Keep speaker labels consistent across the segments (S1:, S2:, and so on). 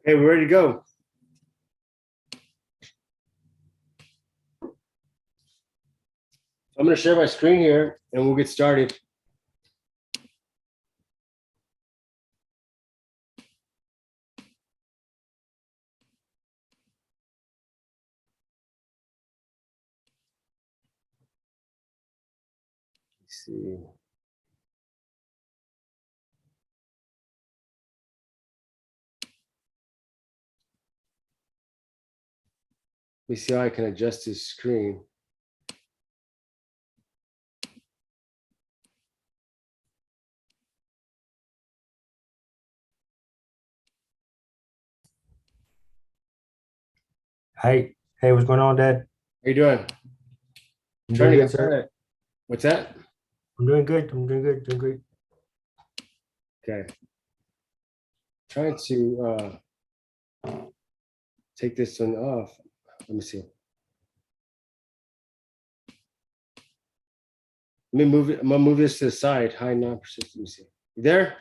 S1: Okay, we're ready to go. I'm going to share my screen here and we'll get started. Let's see. Let me see how I can adjust this screen.
S2: Hey, what's going on, Dad?
S1: How you doing?
S2: I'm
S1: Trying
S2: doing
S1: to
S2: good,
S1: get
S2: sir.
S1: started. What's that?
S2: I'm doing good. I'm doing good. Doing great.
S1: Okay. Trying to take this one off. Let me see. Let me move it. I'm gonna move this to the side. High non-persistent. Let me see. You there?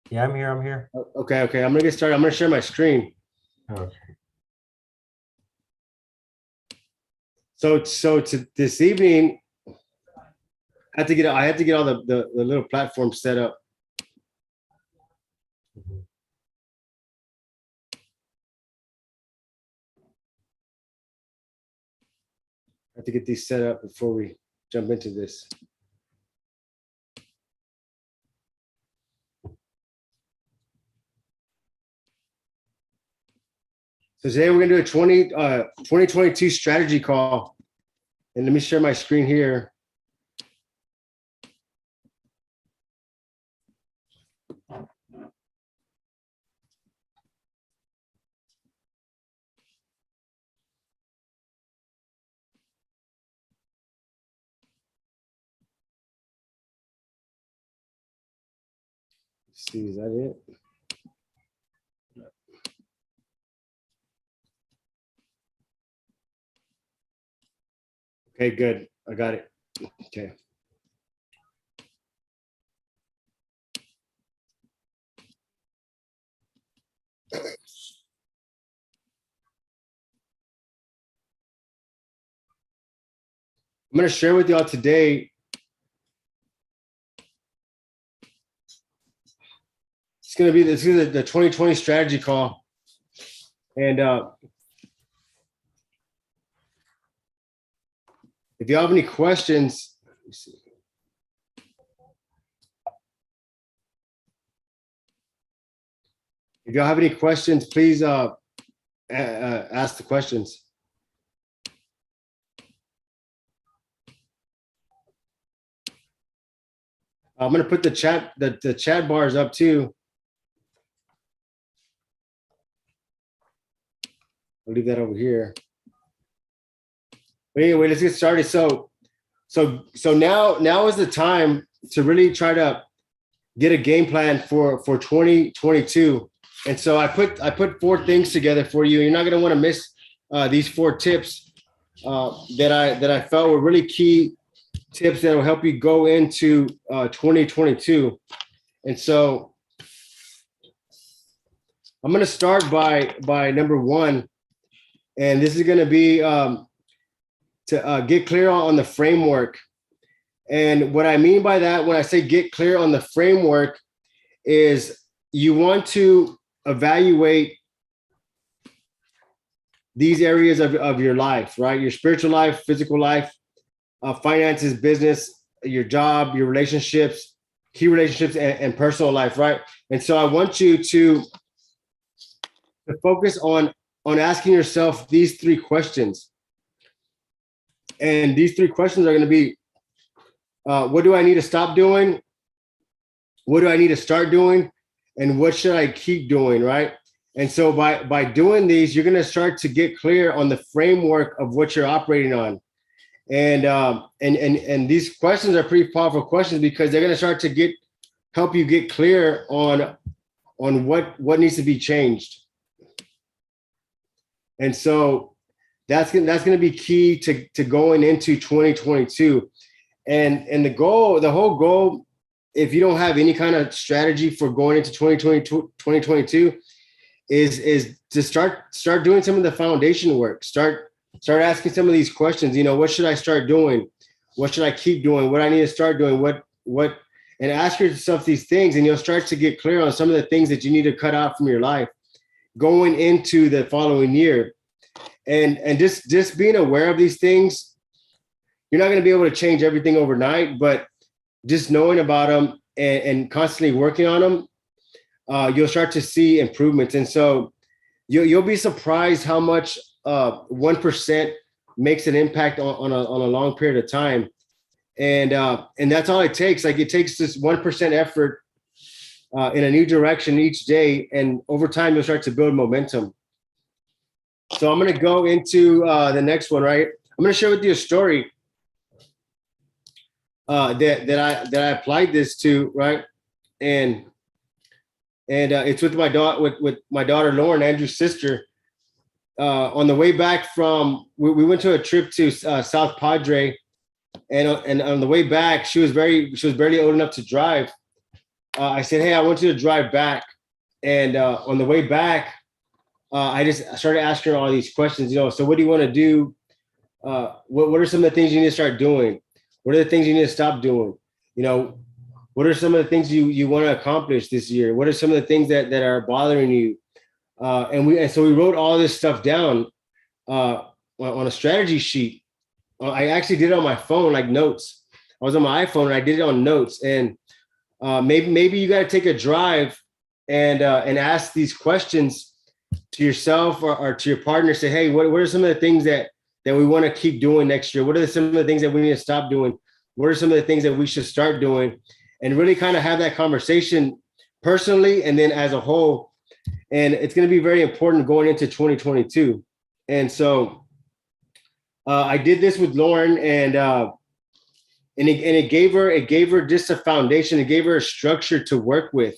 S2: Yeah, I'm here. I'm here.
S1: Okay. I'm gonna get started. I'm gonna share my screen.
S2: Okay.
S1: So to this evening, I had to get all the little platforms set up.
S2: Mhm.
S1: I have to get these set up before we jump into this. So today we're gonna do a 2022 strategy call. And let me share my screen here. Let's see, is that it? Okay, good. I got it. Okay. I'm going to share with y'all today. This is the 2020 strategy call. And if you have any questions, let me see. If y'all have any questions, please ask the questions. I'm going to put the chat bars up too. I'll leave that over here. But anyway, let's get started. So now is the time to really try to get a game plan for 2022. And so I put four things together for you. You're not going to want to miss these four tips that I felt were really key tips that will help you go into 2022. And so I'm going to start by number one, and this is going to be to get clear on the framework. And what I mean by that, when I say get clear on the framework, is you want to evaluate these areas of your life, right? Your spiritual life, physical life, finances, business, your job, your relationships, key relationships, and personal life, right? And so I want you to focus on asking yourself these three questions. And these three questions are going to be, what do I need to stop doing? What do I need to start doing? And what should I keep doing, right? And so by doing these, you're going to start to get clear on the framework of what you're operating on. And these questions are pretty powerful questions because they're going to start to help you get clear on what needs to be changed. And so that's going to be key to going into 2022. And the whole goal if you don't have any kind of strategy for going into 2022, is to start doing some of the foundation work. Start asking some of these questions. You know, what should I start doing? What should I keep doing? What I need to start doing? What and ask yourself these things, and you'll start to get clear on some of the things that you need to cut out from your life going into the following year. And just being aware of these things, you're not going to be able to change everything overnight, but just knowing about them and constantly working on them, you'll start to see improvements. And so you'll be surprised how much 1% makes an impact on a long period of time. And that's all it takes. Like, it takes this 1% effort in a new direction each day. And over time, you'll start to build momentum. So I'm going to go into the next one, right? I'm going to share with you a story that I applied this to, right? And it's with my daughter Lauren, Andrew's sister. On the way back from, we went to a trip to South Padre, and on the way back, she was barely old enough to drive. I said, "Hey, I want you to drive back." And on the way back, I just started asking her all these questions. You know, so what do you want to do? What are some of the things you need to start doing? What are the things you need to stop doing? You know, what are some of the things you want to accomplish this year? What are some of the things that are bothering you? And so we wrote all this stuff down on a strategy sheet. I actually did it on my phone, like notes. I was on my iPhone and I did it on notes. And maybe you got to take a drive and ask these questions to yourself or to your partner. Say, hey, what are some of the things that we want to keep doing next year? What are some of the things that we need to stop doing? What are some of the things that we should start doing? And really kind of have that conversation personally and then as a whole. And it's going to be very important going into 2022. And so I did this with Lauren, and it gave her just a foundation. It gave her a structure to work with,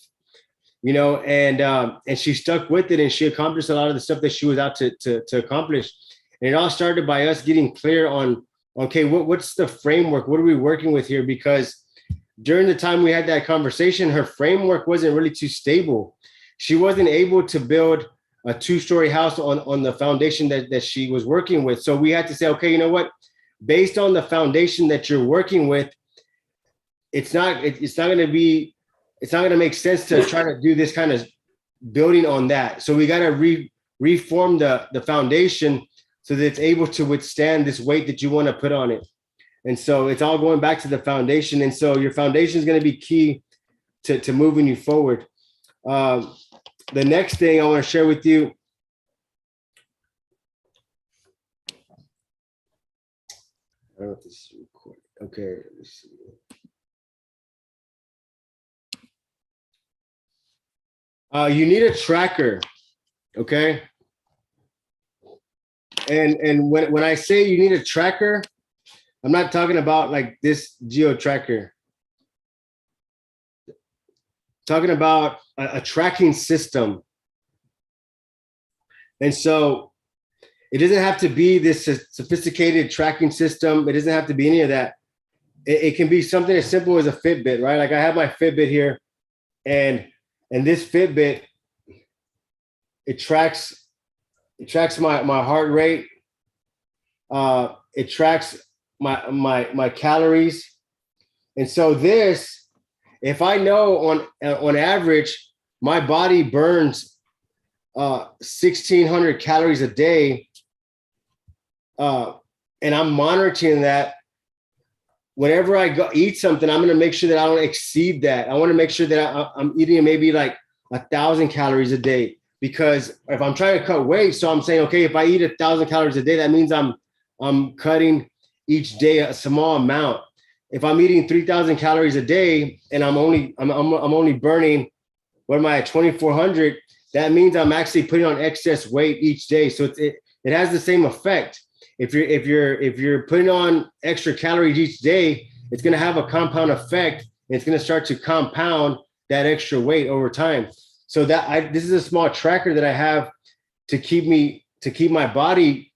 S1: you know, and she stuck with it, and she accomplished a lot of the stuff that she was out to accomplish. And it all started by us getting clear on, okay, what's the framework? What are we working with here? Because during the time we had that conversation, her framework wasn't really too stable. She wasn't able to build a 2-story house on the foundation that she was working with. So we had to say, okay, you know what? Based on the foundation that you're working with, it's not going to make sense to try to do this kind of building on that. So we got to reform the foundation so that it's able to withstand this weight that you want to put on it. And so it's all going back to the foundation. And so your foundation is going to be key to moving you forward. The next thing I want to share with you. I don't know if this is recording. Okay, let's see. You need a tracker, okay? And when I say you need a tracker, I'm not talking about like this geo tracker. Talking about a tracking system. And so it doesn't have to be this sophisticated tracking system. It doesn't have to be any of that. It can be something as simple as a Fitbit, right? Like I have my Fitbit here, and this Fitbit, it tracks my heart rate. It tracks my calories. And so this, if I know on average, my body burns 1,600 calories a day, and I'm monitoring that, whenever I go eat something, I'm going to make sure that I don't exceed that. I want to make sure that I'm eating maybe like 1,000 calories a day, because if I'm trying to cut weight, so I'm saying, okay, if I eat 1,000 calories a day, that means I'm cutting each day a small amount. If I'm eating 3,000 calories a day and I'm only burning, what am I at, 2,400? That means I'm actually putting on excess weight each day. So it has the same effect. If you're putting on extra calories each day, it's going to have a compound effect. And it's going to start to compound that extra weight over time. So this is a small tracker that I have to keep my body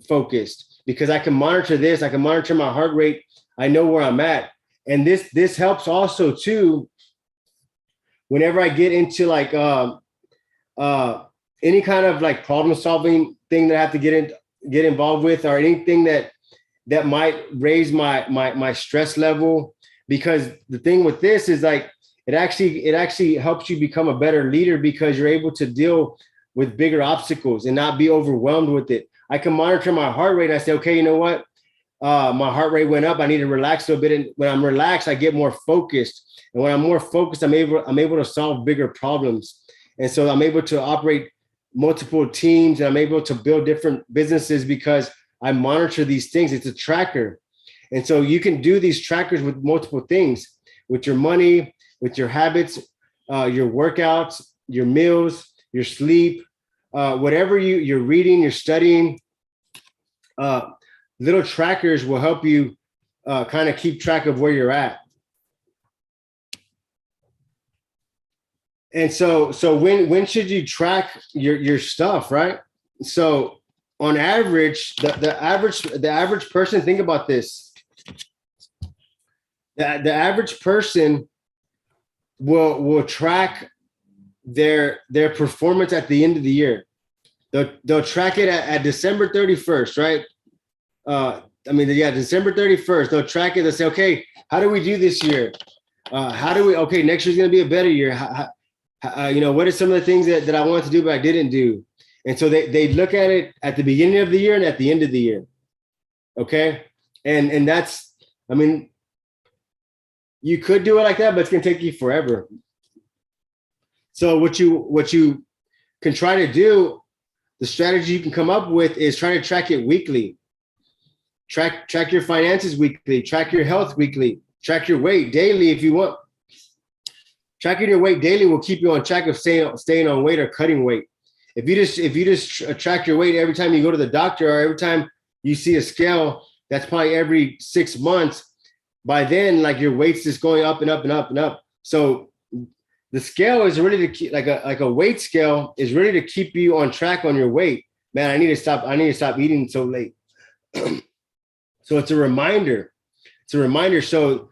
S1: focused, because I can monitor this. I can monitor my heart rate. I know where I'm at. And this helps also too, whenever I get into like any kind of like problem solving thing that I have to get involved with, or anything that might raise my stress level. Because the thing with this is like it actually helps you become a better leader, because you're able to deal with bigger obstacles and not be overwhelmed with it. I can monitor my heart rate. I say, okay, you know what? My heart rate went up. I need to relax a little bit. And when I'm relaxed, I get more focused. And when I'm more focused, I'm able to solve bigger problems. And so I'm able to operate multiple teams, and I'm able to build different businesses because I monitor these things. It's a tracker. And so you can do these trackers with multiple things, with your money, with your habits, your workouts, your meals, your sleep, whatever you're reading, you're studying. Little trackers will help you kind of keep track of where you're at. And so when should you track your stuff, right? So on average, the average person, think about this. The average person will track their performance at the end of the year. They'll track it at December 31st, right? December 31st. They'll track it. They'll say, okay, how do we do this year? Next year's going to be a better year. What are some of the things that I wanted to do but I didn't do? And so they look at it at the beginning of the year and at the end of the year. Okay. And that's, you could do it like that, but it's going to take you forever. So what you can try to do, the strategy you can come up with is try to track it weekly. Track your finances weekly, track your health weekly, track your weight daily if you want. Tracking your weight daily will keep you on track of staying on weight or cutting weight. If you just track your weight every time you go to the doctor or every time you see a scale, that's probably every 6 months. By then, like your weight's just going up and up and up and up. So the scale is really to keep, like a weight scale is really to keep you on track on your weight. Man, I need to stop eating so late. So it's a reminder. So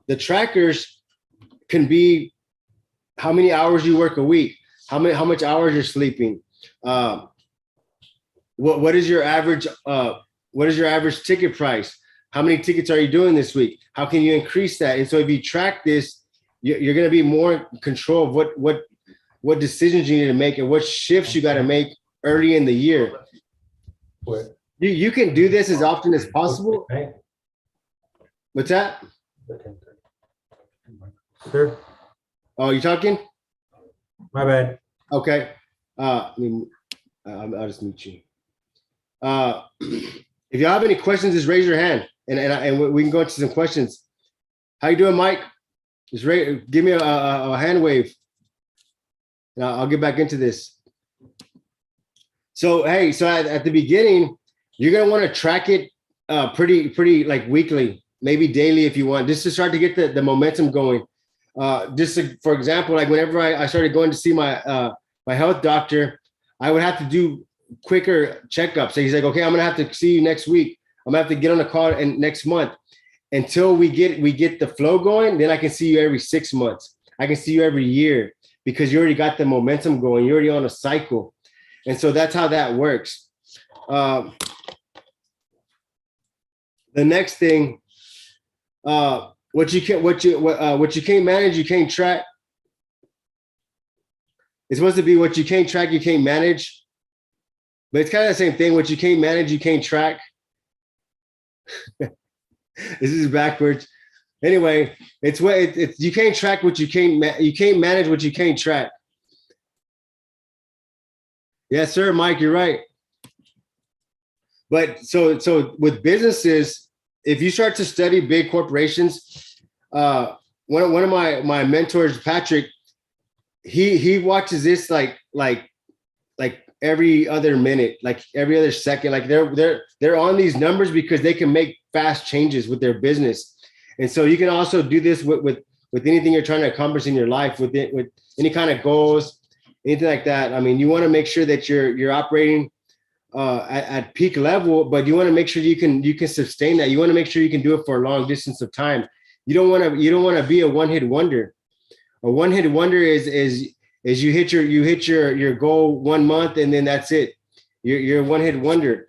S1: the trackers can be how many hours you work a week, how much hours you're sleeping, what is your average ticket price, how many tickets are you doing this week, how can you increase that? And so if you track this, you're going to be more in control of what decisions you need to make and what shifts you got to make early in the year.
S2: What?
S1: You can do this as often as possible. What's that?
S2: Sir?
S1: Oh, you talking?
S2: My bad.
S1: Okay. I'll just mute you. If you have any questions, just raise your hand, and we can go into some questions. How you doing, Mike? Just give me a hand wave, and I'll get back into this. So hey, at the beginning, you're gonna want to track it pretty like weekly, maybe daily if you want, just to start to get the momentum going. For example, like whenever I started going to see my health doctor, I would have to do quicker checkups. So he's like, okay, I'm gonna have to see you next week. I'm gonna have to get on a call and next month until we get the flow going. Then I can see you every 6 months. I can see you every year because you already got the momentum going. You're already on a cycle, and so that's how that works. The next thing, what you can't manage, you can't track. It's supposed to be what you can't track, you can't manage. But it's kind of the same thing. What you can't manage, you can't track. This is backwards. Anyway, it's you can't track what you can't manage what you can't track. Yes, sir, Mike, you're right. But so with businesses, if you start to study big corporations, one of my mentors, Patrick, he watches this like every other minute, like every other second. Like they're on these numbers because they can make fast changes with their business. And so you can also do this with anything you're trying to accomplish in your life, with any kind of goals, anything like that. I mean, you want to make sure that you're operating at peak level, but you want to make sure you can sustain that. You want to make sure you can do it for a long distance of time. You don't want to be a one-hit wonder. A one-hit wonder is you hit your goal 1 month and then that's it. You're a one-hit wonder.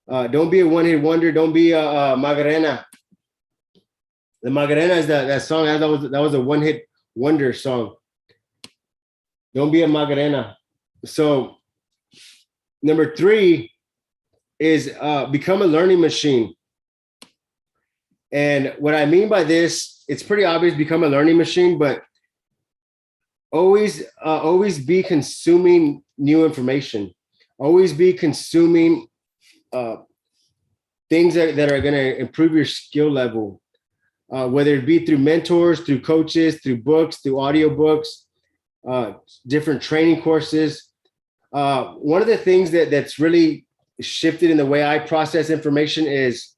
S1: Don't be a one-hit wonder. Don't be a Magarena. The Magarena is that song that was a one-hit wonder song. Don't be a Magarena. So number 3 is become a learning machine. And what I mean by this, it's pretty obvious, become a learning machine, but always be consuming new information. Always be consuming things that are going to improve your skill level, whether it be through mentors, through coaches, through books, through audiobooks, different training courses. One of the things that's really shifted in the way I process information is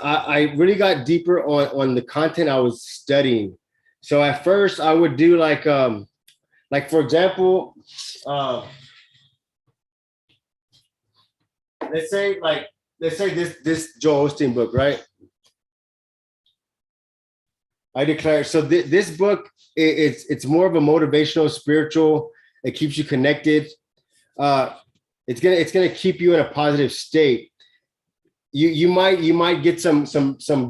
S1: I really got deeper on the content I was studying. So at first I would do like for example, let's say this Joel Osteen book, right? I declare. So this book, it's more of a motivational, spiritual. It keeps you connected. It's gonna keep you in a positive state. You might get some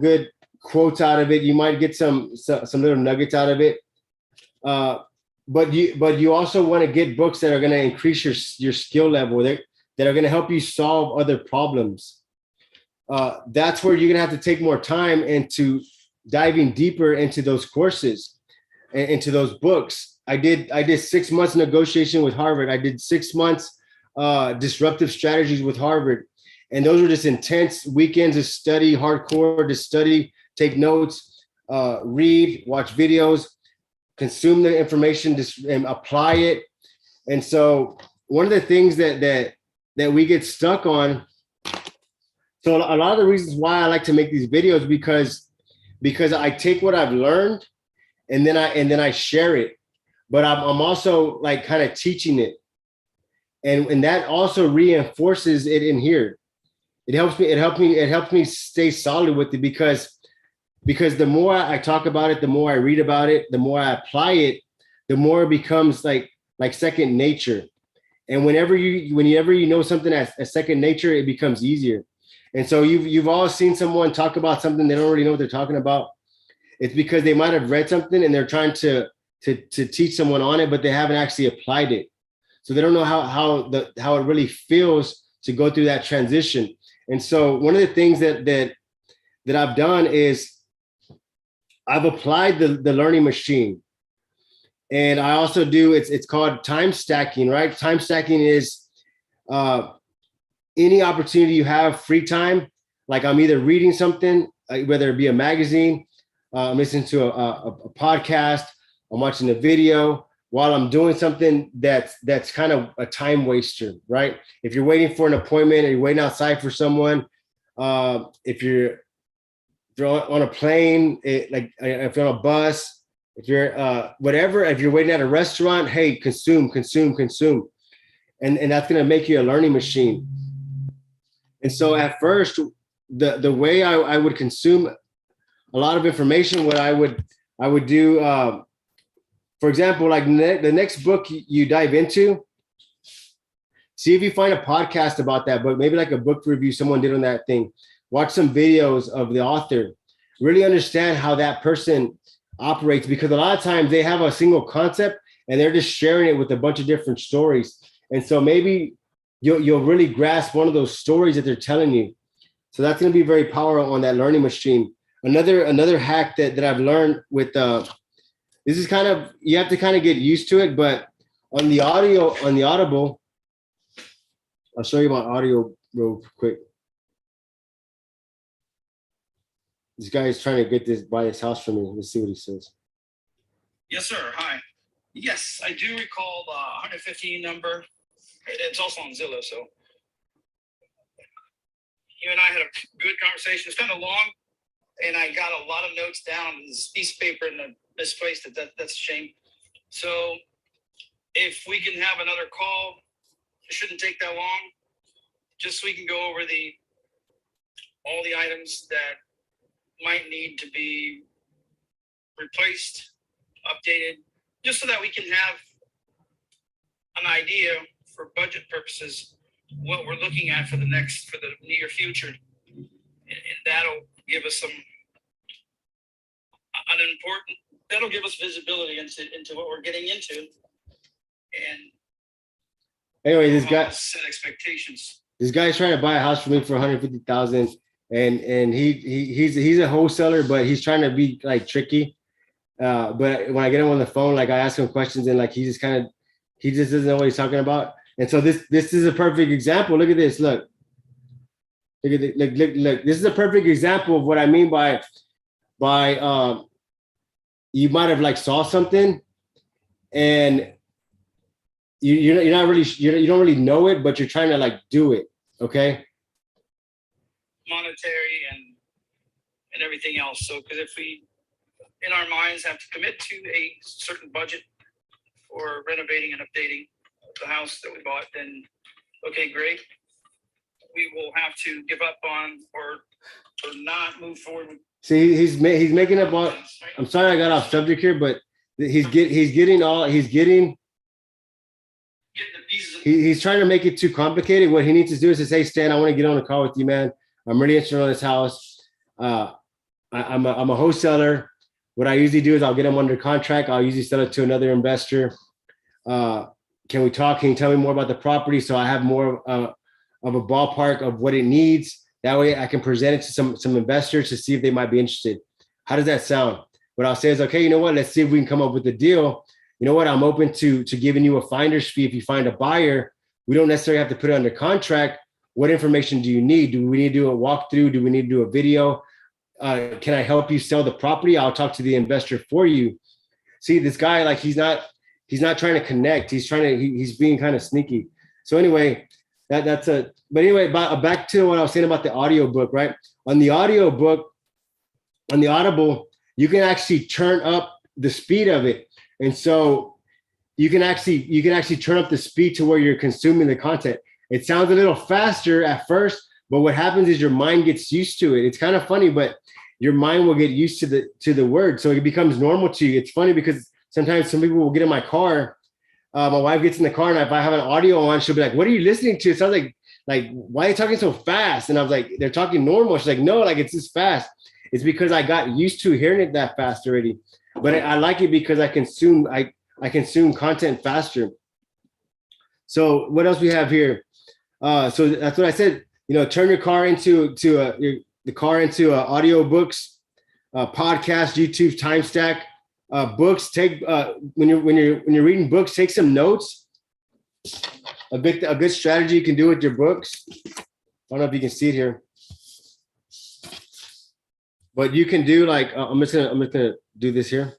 S1: good quotes out of it. You might get some little nuggets out of it. But you also want to get books that are going to increase your skill level, that are going to help you solve other problems. That's where you're going to have to take more time into diving deeper into those courses, into those books. I did 6 months negotiation with Harvard. I did 6 months disruptive strategies with Harvard. And those were just intense weekends of study, hardcore to study, take notes, read, watch videos, consume the information, and apply it. And so one of the things that we get stuck on, so a lot of the reasons why I like to make these videos, because I take what I've learned and then I share it, but I'm also like kind of teaching it. And that also reinforces it in here. It helps me stay solid with it, because the more I talk about it, the more I read about it, the more I apply it, the more it becomes like second nature. And whenever you know something as second nature, it becomes easier. And so you've all seen someone talk about something they don't really know what they're talking about. It's because they might have read something and they're trying to teach someone on it, but they haven't actually applied it. So they don't know how it really feels to go through that transition. And so one of the things that I've done is I've applied the learning machine. And I also do, it's called time stacking, right? Time stacking is any opportunity you have, free time, like I'm either reading something, whether it be a magazine, I'm listening to a podcast, I'm watching a video, while I'm doing something that's kind of a time waster, right? If you're waiting for an appointment or you're waiting outside for someone, if you're on a plane, if you're on a bus, if you're whatever, if you're waiting at a restaurant, hey, consume. And that's going to make you a learning machine. And so at first, the way I would consume a lot of information, what I would do, for example, like the next book you dive into, see if you find a podcast about that book, maybe like a book review someone did on that thing. Watch some videos of the author, really understand how that person operates, because a lot of times they have a single concept and they're just sharing it with a bunch of different stories. And so maybe you'll really grasp one of those stories that they're telling you. So that's going to be very powerful on that learning machine. Another hack that I've learned with this is kind of, you have to kind of get used to it, but on the Audible, I'll show you my audio real quick. This guy is trying to buy his house for me. Let's see what he says.
S3: Yes, sir. Hi. Yes, I do recall the 115 number. It's also on Zillow, so you and I had a good conversation. It's kind of long, and I got a lot of notes down. This piece of paper and misplaced it. That's a shame. So if we can have another call, it shouldn't take that long, just so we can go over all the items that might need to be replaced, updated, just so that we can have an idea for budget purposes what we're looking at for the near future, and that'll give us that'll give us visibility into what we're getting into, and
S1: Anyway, this guy
S3: set expectations.
S1: this guy's trying to buy a house for me for 150,000, and he's a wholesaler, but he's trying to be like tricky. But when I get him on the phone, like I ask him questions, and like he just doesn't know what he's talking about. And so this is a perfect example. Look at this. Look at it. Look. This is a perfect example of what I mean by you might have like saw something, and you're not really you don't really know it, but you're trying to like do it. Okay.
S3: Monetary and everything else. So, because if we, in our minds, have to commit to a certain budget for renovating and updating the house that we bought, then okay, great. We will have to give up on or not move forward with.
S1: See, he's making up all. I'm sorry I got off subject here, but he's getting
S3: Getting the pieces.
S1: he's trying to make it too complicated. What he needs to do is to say, Stan, I want to get on a call with you, man. I'm really interested in this house. I'm a wholesaler. What I usually do is I'll get them under contract. I'll usually sell it to another investor. Can we talk? Can you tell me more about the property so I have more of a ballpark of what it needs? That way I can present it to some investors to see if they might be interested. How does that sound? What I'll say is, okay, you know what? Let's see if we can come up with a deal. You know what? I'm open to giving you a finder's fee if you find a buyer. We don't necessarily have to put it under contract. What information do you need? Do we need to do a walkthrough? Do we need to do a video? Can I help you sell the property? I'll talk to the investor for you. See, this guy, like he's not trying to connect. He's being kind of sneaky. So anyway, but anyway, back to what I was saying about the audio book, right? On the audio book, on the Audible, you can actually turn up the speed of it. And so you can actually turn up the speed to where you're consuming the content. It sounds a little faster at first, but what happens is your mind gets used to it. It's kind of funny, but your mind will get used to the word. So it becomes normal to you. It's funny because sometimes some people will get in my car. My wife gets in the car, and if I have an audio on, she'll be like, "What are you listening to?" It sounds like why are you talking so fast? And I was like, "They're talking normal." She's like, "No, like it's just fast." It's because I got used to hearing it that fast already. But I like it because I consume content faster. So what else we have here? So that's what I said. You know, turn your car into audio books, podcast, YouTube, time stack, books. Take when you're reading books, take some notes. A good strategy you can do with your books. I don't know if you can see it here, but you can do like I'm just gonna do this here.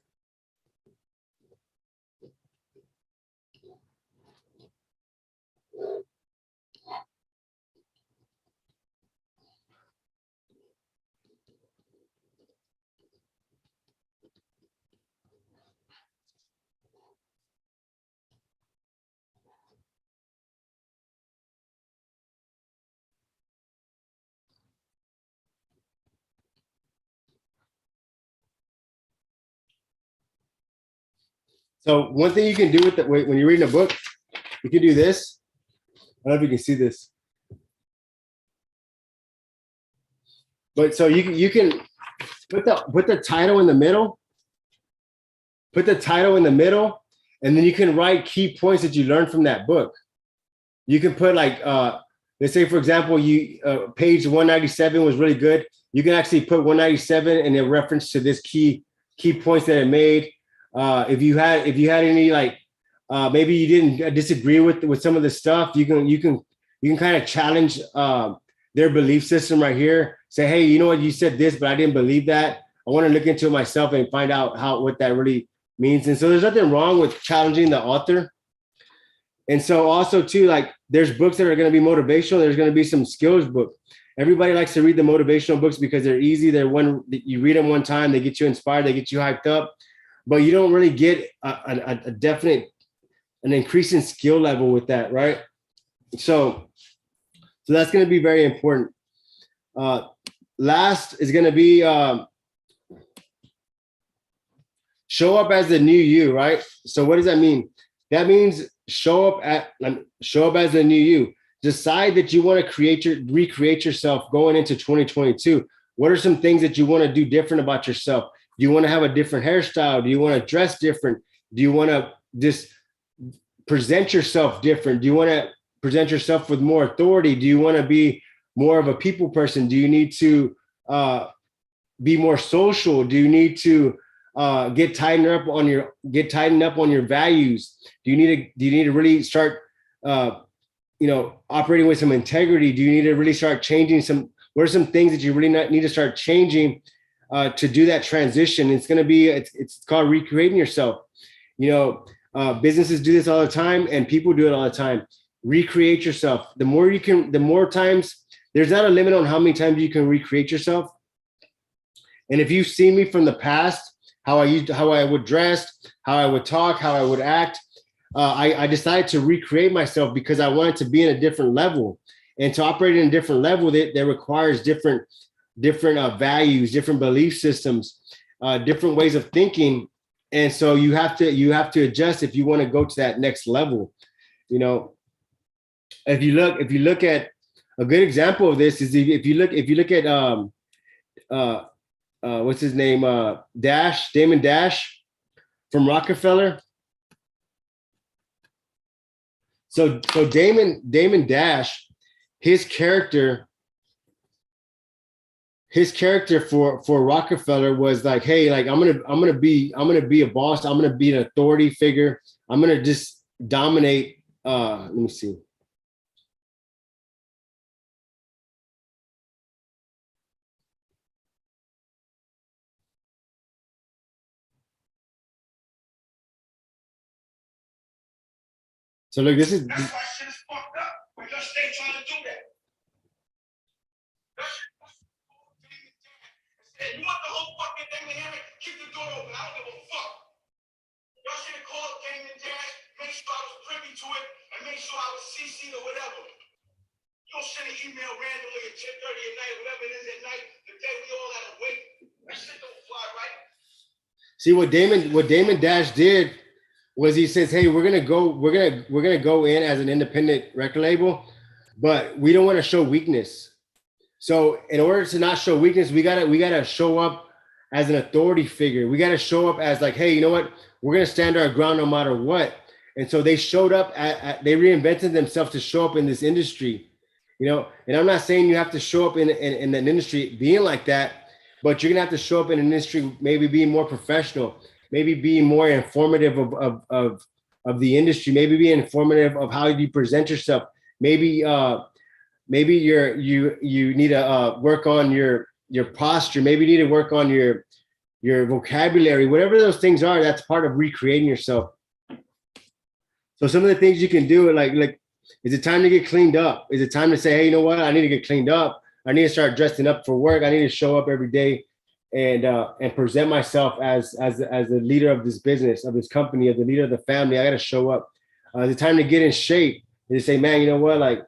S1: So one thing you can do with it when you're reading a book, you can do this. I don't know if you can see this, but so you can put the title in the middle. Put the title in the middle, and then you can write key points that you learned from that book. You can put like, let's say for example, page 197 was really good. You can actually put 197 in a reference to this key points that it made. If you had any like maybe you didn't disagree with some of the stuff, you can kind of challenge their belief system right here. Say, hey, you know what, you said this, but I didn't believe that. I want to look into it myself and find out what that really means. And so there's nothing wrong with challenging the author. And so also too, like there's books that are going to be motivational. There's going to be some skills book. Everybody likes to read the motivational books because they're easy. You read them one time, they get you inspired, they get you hyped up. But you don't really get a definite, an increase in skill level with that, right? So that's going to be very important. Last is going to be show up as the new you, right? So what does that mean? That means show up as the new you. Decide that you want to recreate yourself going into 2022. What are some things that you want to do different about yourself? Do you want to have a different hairstyle? Do you want to dress different? Do you want to just present yourself different? Do you want to present yourself with more authority? Do you want to be more of a people person? Do you need to be more social? Do you need to get tightened up on your values? Do you need to really start operating with some integrity? Do you need to really start changing what are some things that you really need to start changing to do that transition? It's called recreating yourself. Businesses do this all the time and people do it all the time. Recreate yourself. The more times, there's not a limit on how many times you can recreate yourself. And if you've seen me from the past, how I would dress, how I would talk, how I would act, I decided to recreate myself because I wanted to be in a different level. And to operate in a different level, that requires different values, different belief systems, different ways of thinking. And so you have to adjust if you want to go to that next level. If you look at a good example of this is if you look at what's his name, Damon Dash from Rockefeller. So Damon Dash, his character for Rockefeller was like, hey, like I'm gonna be a boss. I'm gonna be an authority figure. I'm gonna just dominate. Let me see. So look, this is.
S3: That's why shit is fucked up. Because they trying to do that. You want the whole fucking thing to hear it? Keep the door open. I don't give a fuck. Y'all should have called Damon Dash, make sure I was privy to it, and make sure I was CC'd or whatever. You don't send an email randomly at 10:30 at night, whatever it is at night, the day we all had to wait. That shit don't fly, right?
S1: See what Damon Dash did was he says, hey, we're gonna go in as an independent record label, but we don't want to show weakness. So in order to not show weakness, we gotta show up as an authority figure. We gotta show up as like, hey, you know what? We're gonna stand our ground no matter what. And so they showed up they reinvented themselves to show up in this industry, And I'm not saying you have to show up in an industry being like that, but you're gonna have to show up in an industry maybe being more professional, maybe being more informative of the industry, maybe being informative of how you present yourself. Maybe you need to work on your posture. Maybe you need to work on your vocabulary. Whatever those things are, that's part of recreating yourself. So some of the things you can do, like, is it time to get cleaned up? Is it time to say, hey, you know what? I need to get cleaned up. I need to start dressing up for work. I need to show up every day and present myself as the leader of this business, of this company, as the leader of the family. I got to show up. Is it time to get in shape and to say, man, you know what? Like,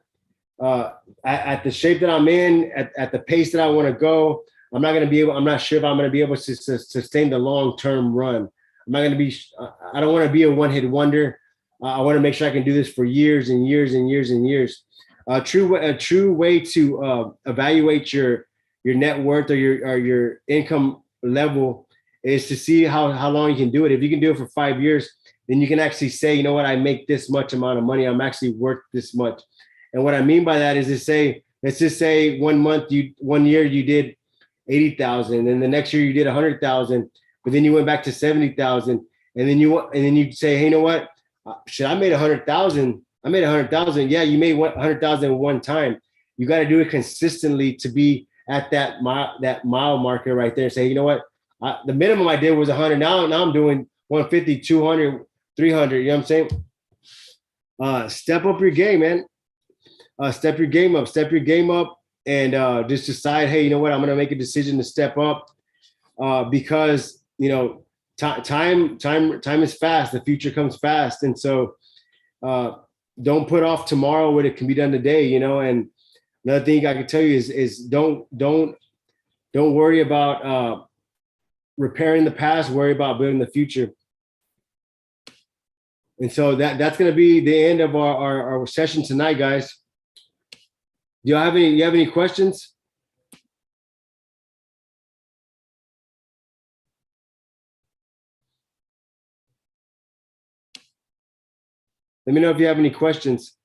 S1: at the shape that I'm in, at the pace that I want to go, I'm not sure if I'm going to be able to sustain the long-term run. I don't want to be a one-hit wonder. I want to make sure I can do this for years and years and years and years. A true way to evaluate your net worth or your income level is to see how long you can do it. If you can do it for 5 years, then you can actually say, you know what, I make this much amount of money. I'm actually worth this much. And what I mean by that is let's just say 1 year you did 80,000, and the next year you did 100,000, but then you went back to 70,000, and then you say, hey, you know what? Shit, I made 100,000. I made 100,000. Yeah, you made 100,000 one time. You got to do it consistently to be at that mile marker right there. Say, you know what? The minimum I did was 100. Now I'm doing 150, 200, 300. You know what I'm saying? Step up your game, man. Step your game up, and just decide, hey, you know what? I'm gonna make a decision to step up because time is fast. The future comes fast, and so don't put off tomorrow what it can be done today. And another thing I can tell you is don't worry about repairing the past, worry about building the future. And so that's going to be the end of our session tonight, guys. Do you have any questions? Let me know if you have any questions.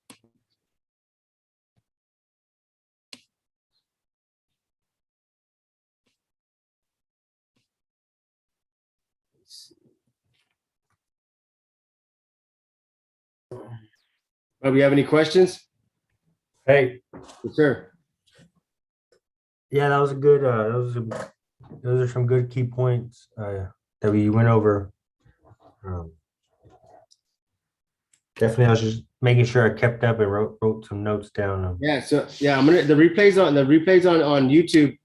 S1: Do you have any questions?
S2: Hey,
S1: Yes, sir.
S2: yeah, that was a good, those are some good key points that we went over. Definitely, I was just making sure I kept up and wrote some notes down.
S1: Yeah. So yeah, the replays on YouTube.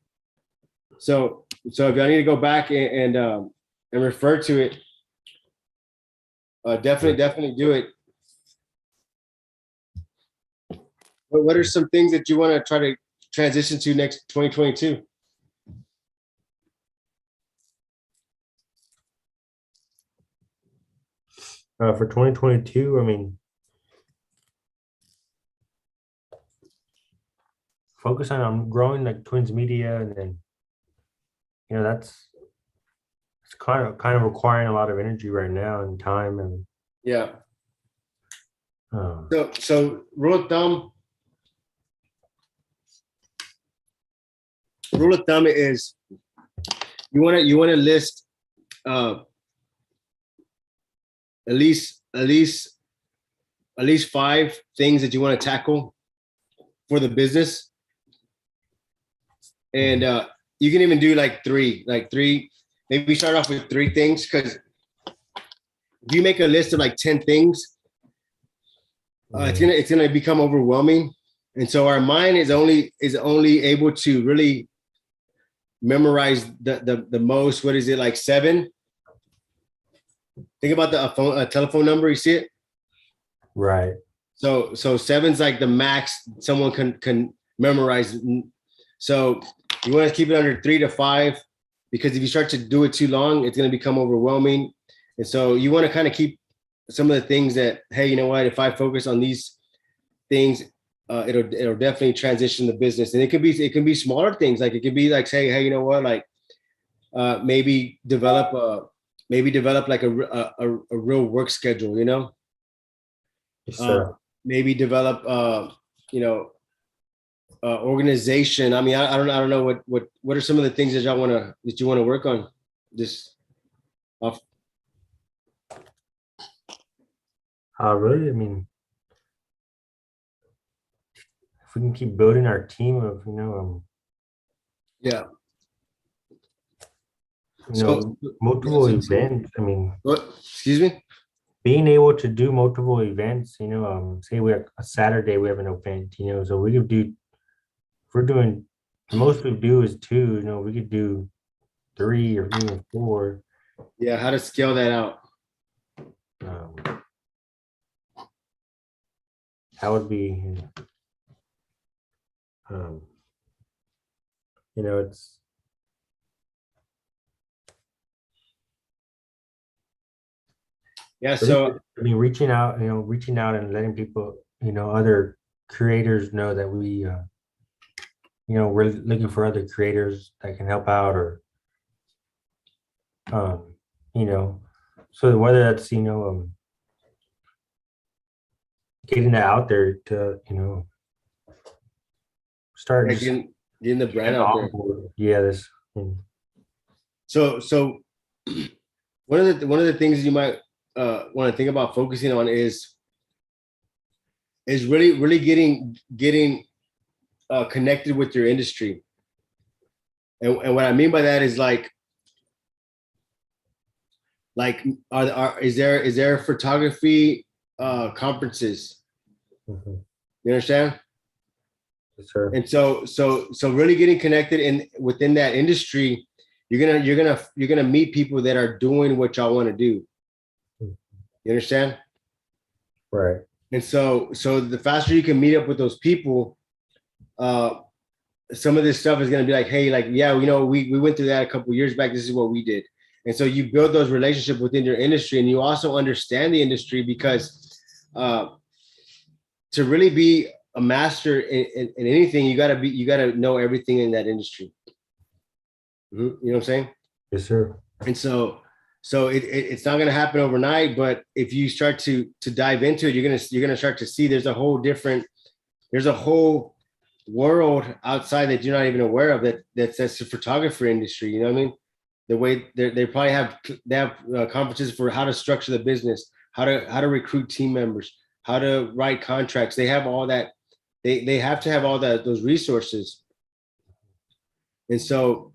S1: So if I need to go back and refer to it, definitely do it. What are some things that you want to try to transition to next 2022?
S2: For 2022, I mean, focus on growing like Twins Media, and then it's kind of requiring a lot of energy right now and time, and
S1: Yeah. So rule of thumb is you want to list at least 5 things that you want to tackle for the business. And you can even do like three, maybe start off with 3 things, because if you make a list of like 10 things, it's gonna become overwhelming. And so our mind is only able to really memorize the most. What is it, like 7? Think about a telephone number. You see it?
S2: right.
S1: So 7's like the max someone can memorize. So you want to keep it under 3 to 5, because if you start to do it too long, it's going to become overwhelming. And so you want to kind of keep some of the things that, hey, you know what, if I focus on these things, it'll definitely transition the business. And it can be smaller things. Like it could be like, say, hey, you know what, like maybe develop like a real work schedule, you know?
S2: Yes, sir.
S1: Maybe develop organization. I mean, I don't know what are some of the things that you want to work on this off.
S2: Really, I mean, if we can keep building our team of,
S1: Yeah.
S2: multiple events. I mean,
S1: What? Excuse me?
S2: being able to do multiple events, say we have a Saturday, we have an event, so we could do, if we're doing, the most we do is 2, we could do 3 or even 4.
S1: Yeah, how to scale that out.
S2: That would be, it's,
S1: Yeah. So
S2: I mean, reaching out and letting people, other creators know that we, we're looking for other creators that can help out, or, so whether that's, getting that out there to, start just
S1: getting the brand out there.
S2: Yeah, this.
S1: So one of the things you might want to think about focusing on is really getting connected with your industry. And what I mean by that is like is there photography conferences?
S2: Mm-hmm.
S1: You understand?
S2: Yes, sir.
S1: And so really getting connected within that industry, you're gonna meet people that are doing what y'all want to do. You understand?
S2: Right.
S1: And so the faster you can meet up with those people, some of this stuff is gonna be like, hey, like, yeah, we went through that a couple of years back. This is what we did. And so you build those relationships within your industry, and you also understand the industry because to really be a master in anything, you gotta know everything in that industry. You know what I'm saying?
S2: Yes, sir.
S1: And so it's not going to happen overnight, but if you start to dive into it, you're gonna start to see there's a whole world outside that you're not even aware of, that's the photography industry. You know what I mean? The way they probably have conferences for how to structure the business, how to recruit team members, how to write contracts. They have all that. They have to have all those resources. And so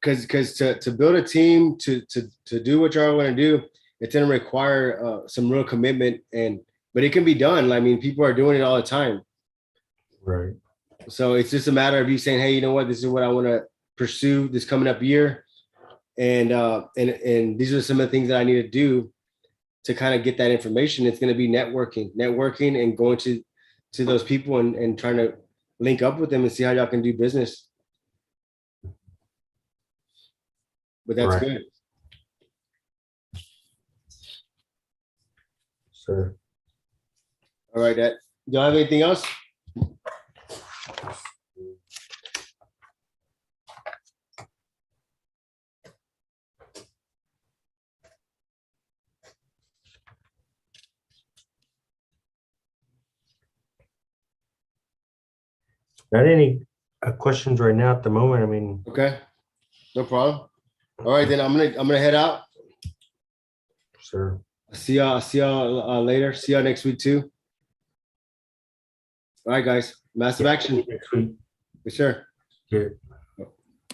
S1: because to build a team to do what y'all want to do, it's going to require some real commitment, but it can be done. I mean, people are doing it all the time.
S2: Right.
S1: So it's just a matter of you saying, hey, you know what, this is what I want to pursue this coming up year, and these are some of the things that I need to do to kind of get that information. It's going to be networking and going to those people and trying to link up with them and see how y'all can do business. But that's
S2: Right.
S1: good.
S2: Sir.
S1: All right, do y'all have anything else?
S2: Not any questions right now at the moment. I mean,
S1: Okay, no problem. All right, then I'm gonna head out.
S2: sir.
S1: See y'all later. See y'all next week too. All right, guys. Massive action.
S2: Next week.
S1: Yes, sir.
S2: Good.